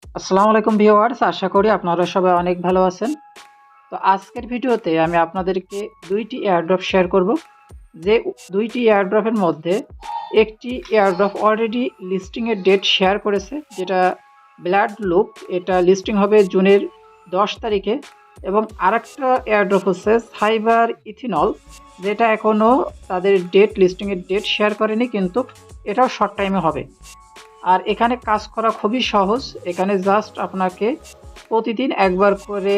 আসসালামু আলাইকুম ভিউয়ার্স, আশা করি আপনারা সবাই অনেক ভালো আছেন। তো আজকের ভিডিওতে আমি আপনাদেরকে দুইটি এয়ারড্রপ শেয়ার করব। যে দুইটি এয়ারড্রপের মধ্যে একটি এয়ারড্রপ অলরেডি লিস্টিং এর ডেট শেয়ার করেছে, যেটা ব্লাড লুপ। এটা লিস্টিং হবে জুনের 10 তারিখে। এবং আরেকটা এয়ারড্রপ হচ্ছে সাইবার ইথিনল, যেটা এখনো তাদের লিস্টিং এর ডেট শেয়ার করেনি, কিন্তু এটাও শর্ট টাইমে হবে। আর এখানে কাজ করা খুবই সহজ। এখানে জাস্ট আপনাকে প্রতিদিন একবার করে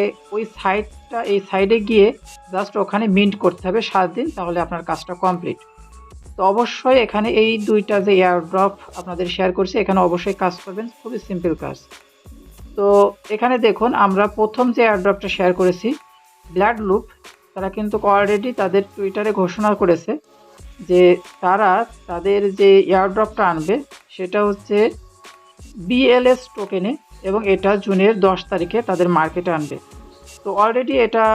এই সাইডে গিয়ে জাস্ট ওখানে মিন্ট করতে হবে 7 দিন, তাহলে আপনার কাজটা কমপ্লিট। তো অবশ্যই এখানে এই দুইটা যে এয়ারড্রপ আপনাদের শেয়ার করছি, এখানে অবশ্যই কাজ করবেন, খুবই সিম্পল কাজ। তো এখানে দেখুন, আমরা প্রথম যে এয়ারড্রপটা শেয়ার করেছি ব্লাড লুপ, তারা কিন্তু অলরেডি তাদের টুইটারে ঘোষণা করেছে যে তারা তাদের যে এয়ারড্রপটা আনবে সেটা হচ্ছে বিএলএস টোকেনে, এবং এটা জুনের 10 তারিখে তাদের মার্কেটে আনবে। তো অলরেডি এটা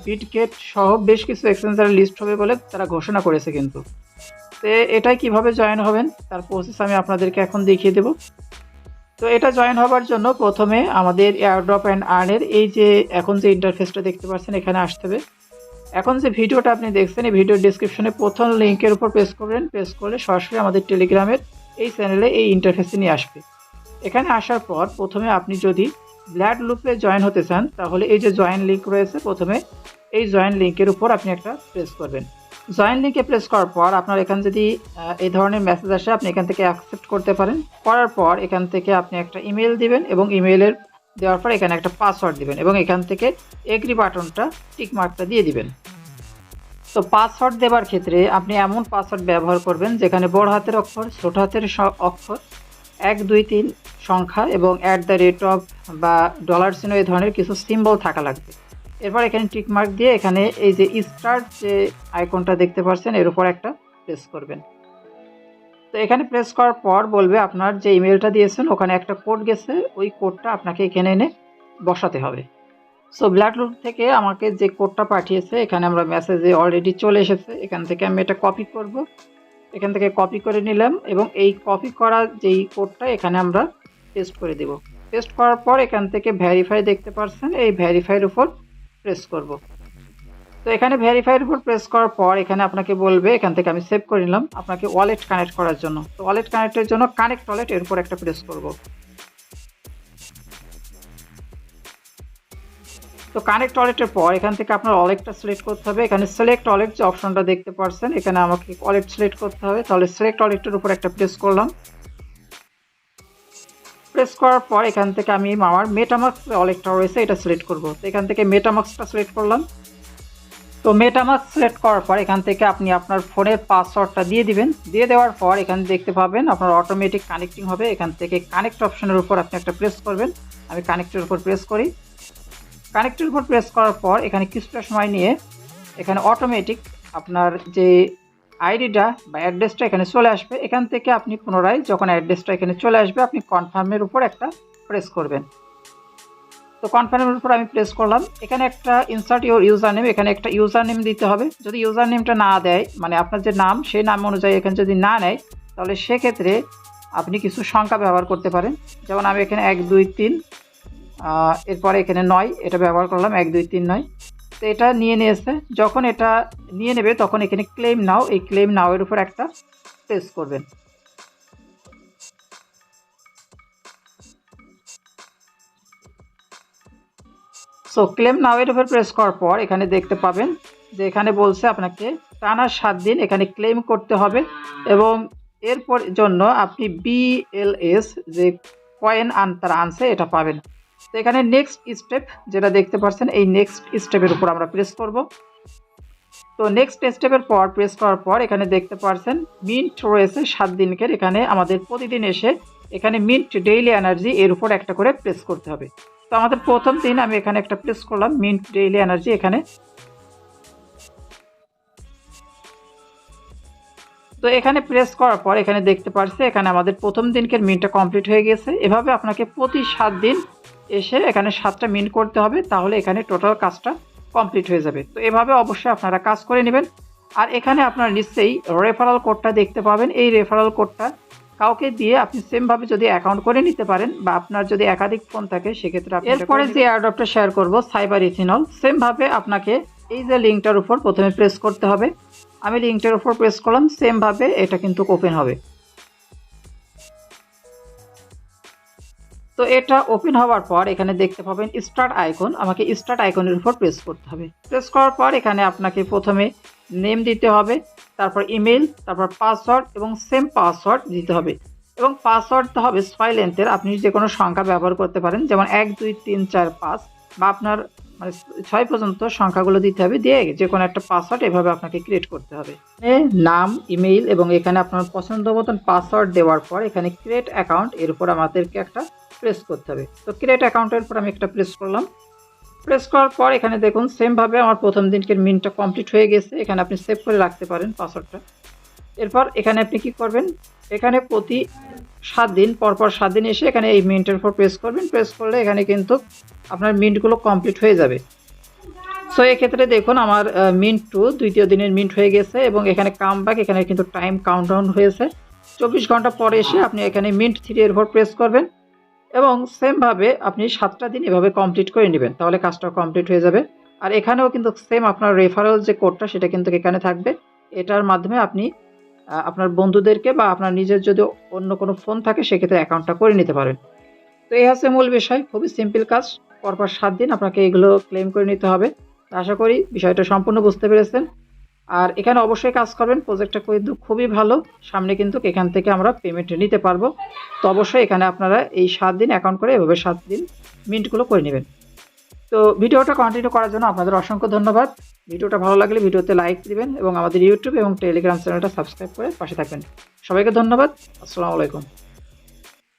বিটগেট সহ বেশ কিছু এক্সচেঞ্জারে লিস্ট হবে বলে তারা ঘোষণা করেছে। কিন্তু তো এটাই কিভাবে জয়েন হবেন তার প্রসেস আমি আপনাদেরকে এখন দেখিয়ে দেব। তো এটা জয়েন হবার জন্য প্রথমে আমাদের এয়ারড্রপ অ্যান্ড আর্নের এই যে এখন যে ইন্টারফেসটা দেখতে পাচ্ছেন, এখানে আসতে হবে। এখন যে ভিডিওটা আপনি দেখছেন, এই ভিডিওর ডিসক্রিপশনে প্রথম লিঙ্কের উপর প্রেস করবেন। প্রেস করলে সরাসরি আমাদের টেলিগ্রামের এই চ্যানেলে এই ইন্টারফেসে নিয়ে আসবে। এখানে আসার পর প্রথমে আপনি যদি ব্লাড লুপে জয়েন হতে চান, তাহলে এই যে জয়েন লিঙ্ক রয়েছে, প্রথমে এই জয়েন লিঙ্কের উপর আপনি একটা প্রেস করবেন। জয়েন লিঙ্কে প্রেস করার পর আপনার এখানে যদি এই ধরনের মেসেজ আসে, আপনি এখান থেকে অ্যাকসেপ্ট করতে পারেন। করার পর এখান থেকে আপনি একটা ইমেল দিবেন, এবং ইমেলের দেওয়ার পর এখানে একটা পাসওয়ার্ড দিবেন, এবং এখান থেকে এগ্রি বাটনটা টিক মার্কটা দিয়ে দিবেন। তো পাসওয়ার্ড দেবার ক্ষেত্রে আপনি এমন পাসওয়ার্ড ব্যবহার করবেন যেখানে বড় হাতের অক্ষর, ছোট হাতের অক্ষর, 1 2 3 সংখ্যা এবং @ বা ডলার চিহ্ন, এই ধরনের কিছু সিম্বল থাকা লাগবে। এরপর এখানে টিক মার্ক দিয়ে এখানে এই যে স্টার্ট যে আইকনটা দেখতে পাচ্ছেন, এর উপর একটা প্রেস করবেন। তো এখানে প্রেস করার পর বলবে আপনার যে ইমেলটা দিয়েছেন ওখানে একটা কোড গেছে, ওই কোডটা আপনাকে এখানে এনে বসাতে হবে। সো ব্ল্যাক লুপ থেকে আমাকে যে কোডটা পাঠিয়েছে, এখানে আমরা মেসেজে অলরেডি চলে এসেছে। এখান থেকে আমি এটা কপি করব, এখান থেকে কপি করে নিলাম, এবং এই কপি করা যেই কোডটা এখানে আমরা পেস্ট করে দেব। পেস্ট করার পর এখান থেকে ভেরিফাই দেখতে পাচ্ছেন, এই ভেরিফাইয়ের উপর প্রেস করব। তো এখানে ভেরিফাইয়ের উপর প্রেস করার পর এখানে আপনাকে বলবে, এখান থেকে আমি সেভ করে নিলাম, আপনাকে ওয়ালেট কানেক্ট করার জন্য। তো ওয়ালেট কানেক্টের জন্য কানেক্ট ওয়ালেট, এর উপর একটা প্রেস করব। তো কানেক্ট ওয়ালেটের পর এখান থেকে আপনার ওয়ালেটটা সিলেক্ট করতে হবে। এখানে সিলেক্ট ওয়ালেট যে অপশনটা দেখতে পাচ্ছেন, এখানে আমাকে ওয়ালেট সিলেক্ট করতে হবে। তাহলে সিলেক্ট ওয়ালেটের উপর একটা প্রেস করলাম। প্রেস করার পর এখান থেকে আমি আমার মেটামাস্ক ওয়ালেটটা রয়েছে এটা সিলেক্ট করব। তো এখান থেকে মেটামাস্কটা সিলেক্ট করলাম। তো মেটামাস্ক সিলেক্ট করার পর এখান থেকে আপনি আপনার ফোনের পাসওয়ার্ডটা দিয়ে দিবেন। দিয়ে দেওয়ার পর এখানে দেখতে পাবেন আপনার অটোমেটিক কানেক্টিং হবে। এখান থেকে কানেক্ট অপশনের উপর আপনি একটা প্রেস করবেন। আমি কানেক্টের উপর প্রেস করি। কানেক্টের উপর প্রেস করার পর এখানে কিছুটা সময় নিয়ে এখানে অটোমেটিক আপনার যে আইডিটা বা অ্যাড্রেসটা এখানে চলে আসবে। এখান থেকে আপনি পুনরায় যখন অ্যাড্রেসটা এখানে চলে আসবে, আপনি কনফার্মের উপর একটা প্রেস করবেন। তো কনফার্মের উপর আমি প্রেস করলাম। এখানে একটা ইনসার্ট ইউর ইউজার নেম, এখানে একটা ইউজার নেম দিতে হবে। যদি ইউজার নেমটা না দেয়, মানে আপনার যে নাম সেই নাম অনুযায়ী এখানে যদি না নেয়, তাহলে সেক্ষেত্রে আপনি কিছু সংখ্যা ব্যবহার করতে পারেন। যেমন আমি এখানে 1 2 3 এরপরে এখানে 9 এটা ব্যবহার করলাম, 1 2 3 9। তো এটা নিয়ে নিয়েছে। যখন এটা নিয়ে নেবে তখন এখানে ক্লেম নাও, এই ক্লেম নাও এর উপর একটা প্রেস করবেন। সো ক্লেম নাও এর উপর প্রেস করার পর এখানে দেখতে পাবেন যে এখানে বলছে আপনাকে টানা 7 দিন এখানে ক্লেম করতে হবে, এবং এরপর জন্য আপনি বিএলএস যে কয়েন তারা আনছে এটা পাবেন। তো এখানে নেক্সট স্টেপ যেটা দেখতে পাচ্ছেন, এই নেক্সট স্টেপের উপর আমরা প্রেস করব। তো নেক্সট স্টেপের পর প্রেস করার পর এখানে দেখতে পাচ্ছেন মিন্ট রয়েছে 7 দিনকের। এখানে আমাদের প্রতিদিন এসে এখানে মিন্ট ডেইলি এনার্জি এর উপর একটা করে প্রেস করতে হবে। তো আমাদের প্রথম দিন আমি এখানে একটা প্রেস করলাম মিন্ট ডেইলি এনার্জি এখানে। তো এখানে প্রেস করার পর এখানে দেখতে পাচ্ছি এখানে আমাদের প্রথম দিনকের মিন্টটা কমপ্লিট হয়ে গেছে। এভাবে আপনাকে প্রতি 7 দিন এসে এখানে 7টা মিন্ট করতে হবে, তাহলে এখানে টোটাল কাজটা কমপ্লিট হয়ে যাবে। তো এভাবে অবশ্যই আপনারা কাজ করে নেবেন। আর এখানে আপনারা নিশ্চয়ই রেফারাল কোডটা দেখতে পাবেন। এই রেফারাল কোডটা কাউকে দিয়ে আপনি সেমভাবে যদি অ্যাকাউন্ট করে নিতে পারেন বা আপনার যদি একাধিক ফোন থাকে সেক্ষেত্রে আপনি এরপরে যে এয়ারড্রপটা শেয়ার করব সাইবার ইথিনল, সেমভাবে আপনাকে এই যে লিঙ্কটার উপর প্রথমে প্রেস করতে হবে। আমি লিঙ্কটার উপর প্রেস করলাম, সেমভাবে এটা কিন্তু ওপেন হবে। তো এটা ওপেন হওয়ার পর এখানে দেখতে পাবেন স্টার্ট আইকন, আমাকে স্টার্ট আইকনের উপর প্রেস করতে হবে। প্রেস করার পর এখানে আপনাকে প্রথমে নেম দিতে হবে, তারপর ইমেল, তারপর পাসওয়ার্ড এবং সেম পাসওয়ার্ড দিতে হবে এবং পাসওয়ার্ডটা হবে 6 লেন্থের। আপনি যে কোনো সংখ্যা ব্যবহার করতে পারেন, যেমন 1 2 3 4 5 বা আপনার মানে 6 পর্যন্ত সংখ্যাগুলো দিতে হবে, দিয়ে যে কোনো একটা পাসওয়ার্ড এভাবে আপনাকে ক্রিয়েট করতে হবে। নাম, ইমেইল এবং এখানে আপনার পছন্দ মতন পাসওয়ার্ড দেওয়ার পর এখানে ক্রিয়েট অ্যাকাউন্ট এর উপর আমাদেরকে একটা প্রেস করতে হবে। তো ক্রিয়েট অ্যাকাউন্টের উপর আমি একটা প্রেস করলাম। প্রেস করার পর এখানে দেখুন সেমভাবে আমার প্রথম দিনকের মিনটা কমপ্লিট হয়ে গেছে। এখানে আপনি সেভ করে রাখতে পারেন পাসওয়ার্ডটা। এরপর এখানে আপনি কি করবেন, এখানে প্রতি 7 দিন পরপর 7 দিন এসে এখানে এই মিন্টের উপর প্রেস করবেন। প্রেস করলে এখানে কিন্তু আপনার মিন্টগুলো কমপ্লিট হয়ে যাবে। সো এক্ষেত্রে দেখুন আমার মিন্ট 2 দ্বিতীয় দিনের মিন্ট হয়ে গেছে এবং এখানে কাম ব্যাক, এখানে কিন্তু টাইম কাউন্টডাউন হয়েছে। 24 ঘন্টা পরে এসে আপনি এখানে মিন্ট 3 এর উপর প্রেস করবেন এবং সেমভাবে আপনি 7টা দিন এভাবে কমপ্লিট করে নেবেন, তাহলে কাজটা কমপ্লিট হয়ে যাবে। আর এখানেও কিন্তু সেম আপনার রেফারেল যে কোডটা সেটা কিন্তু এখানে থাকবে। এটার মাধ্যমে আপনি আপনার বন্ধুদেরকে বা আপনার নিজের যদি অন্য কোনো ফোন থাকে সেক্ষেত্রে অ্যাকাউন্টটা করে নিতে পারেন। তো এই হচ্ছে মূল বিষয়, খুবই সিম্পল কাজ। পরপর 7 দিন আপনাকে এগুলো ক্লেম করে নিতে হবে। তো আশা করি বিষয়টা সম্পূর্ণ বুঝতে পেরেছেন। আর এখানে অবশ্যই কাজ করবেন, প্রজেক্টটা কিন্তু খুবই ভালো। সামনে কিন্তু এখান থেকে আমরা পেমেন্ট নিতে পারবো। তো অবশ্যই এখানে আপনারা এই 7 দিন অ্যাকাউন্ট করে এভাবে 7 দিন মিন্টগুলো করে নেবেন। তো ভিডিওটা কন্টিনিউ করার জন্য আপনাদের অসংখ্য ধন্যবাদ। ভিডিওটা ভালো লাগলে ভিডিওতে লাইক দিবেন এবং আমাদের ইউটিউব এবং টেলিগ্রাম চ্যানেলটা সাবস্ক্রাইব করে পাশে থাকবেন। সবাইকে ধন্যবাদ। আসসালামু আলাইকুম।